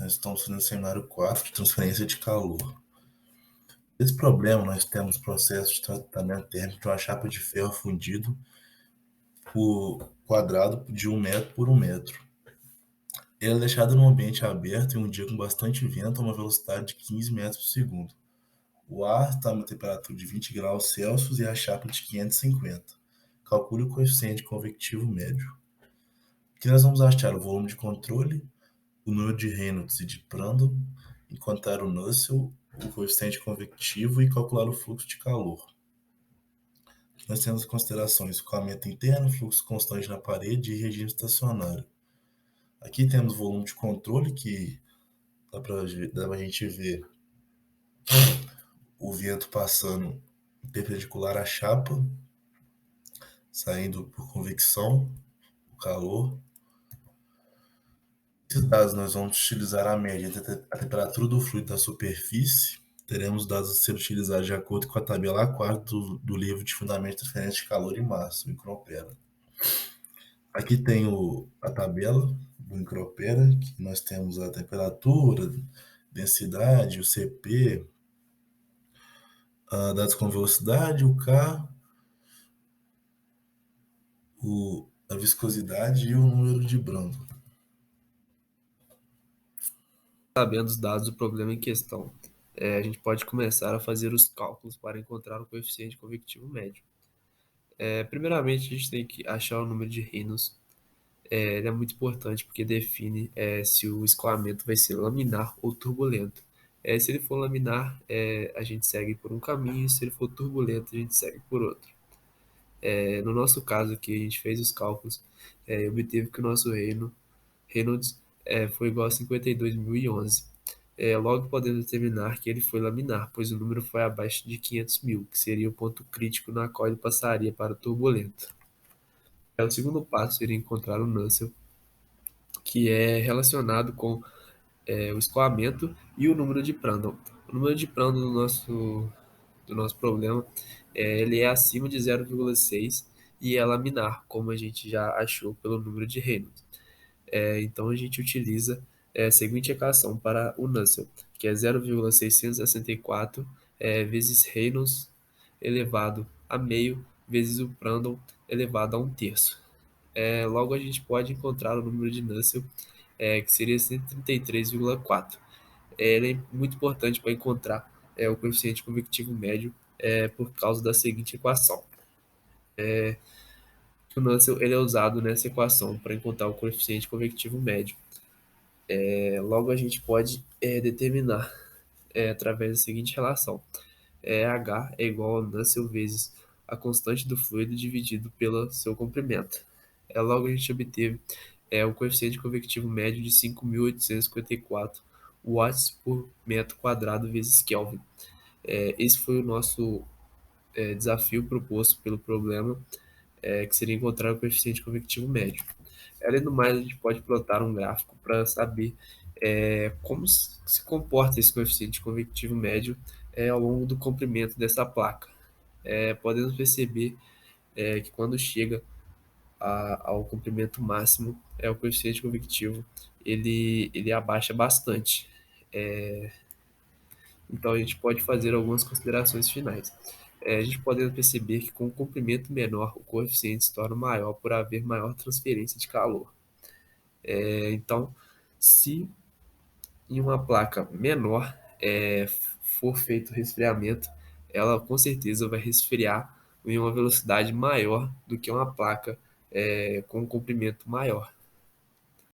Nós estamos no cenário 4 de transferência de calor. Esse problema, nós temos processo de tratamento térmico de uma chapa de ferro fundido por quadrado de 1 metro por 1 metro. Ele é deixado num ambiente aberto em um dia com bastante vento a uma velocidade de 15 metros por segundo. O ar está a uma temperatura de 20 graus Celsius e a chapa de 550. Calcule o coeficiente convectivo médio. Aqui nós vamos achar o volume de controle, o número de Reynolds e de Prandtl, encontrar o Nusselt, o coeficiente convectivo e calcular o fluxo de calor. Aqui nós temos as considerações: escoamento interno, fluxo constante na parede e regime estacionário. Aqui temos o volume de controle, que dá pra gente ver o vento passando perpendicular à chapa, saindo por convecção, o calor. Esses dados nós vamos utilizar a média entre a temperatura do fluido da superfície. Teremos dados a ser utilizados de acordo com a tabela A4 do livro de Fundamentos de Transferência de Calor e Massa, microopera. Aqui tem a tabela do microopera, que nós temos a temperatura, densidade, o CP, dados com velocidade, o K, a viscosidade e o número de Prandtl. Sabendo os dados do problema em questão, a gente pode começar a fazer os cálculos para encontrar o coeficiente convectivo médio. Primeiramente, a gente tem que achar o número de Reynolds. Ele é muito importante porque define se o escoamento vai ser laminar ou turbulento. Se ele for laminar, a gente segue por um caminho, se ele for turbulento, a gente segue por outro. No nosso caso aqui, a gente fez os cálculos e obteve que o nosso Reynolds foi igual a 52.011. Logo podemos determinar que ele foi laminar, pois o número foi abaixo de 500.000, que seria o ponto crítico na qual ele passaria para o turbulento. O segundo passo seria encontrar o Nusselt, que é relacionado com o escoamento e o número de Prandtl. O número de Prandtl do nosso problema, ele é acima de 0,6 e é laminar, como a gente já achou pelo número de Reynolds. Então a gente utiliza a seguinte equação para o Nusselt, que é 0,664 vezes Reynolds elevado a meio vezes o Prandtl elevado a 1/3. Logo a gente pode encontrar o número de Nusselt, que seria 133,4. Ele é muito importante para encontrar o coeficiente convectivo médio por causa da seguinte equação. O Nusselt ele é usado nessa equação para encontrar o coeficiente convectivo médio. Logo a gente pode determinar através da seguinte relação. H é igual a Nusselt vezes a constante do fluido dividido pelo seu comprimento. Logo a gente obteve o coeficiente convectivo médio de 5.854 watts por metro quadrado vezes Kelvin. Esse foi o nosso desafio proposto pelo problema, que seria encontrar o coeficiente convectivo médio. Além do mais, a gente pode plotar um gráfico para saber como se comporta esse coeficiente convectivo médio ao longo do comprimento dessa placa. Podemos perceber que quando chega ao comprimento máximo, o coeficiente convectivo ele abaixa bastante. Então a gente pode fazer algumas considerações finais. A gente pode perceber que com o comprimento menor, o coeficiente se torna maior por haver maior transferência de calor. Então, se em uma placa menor for feito resfriamento, ela com certeza vai resfriar em uma velocidade maior do que uma placa com um comprimento maior.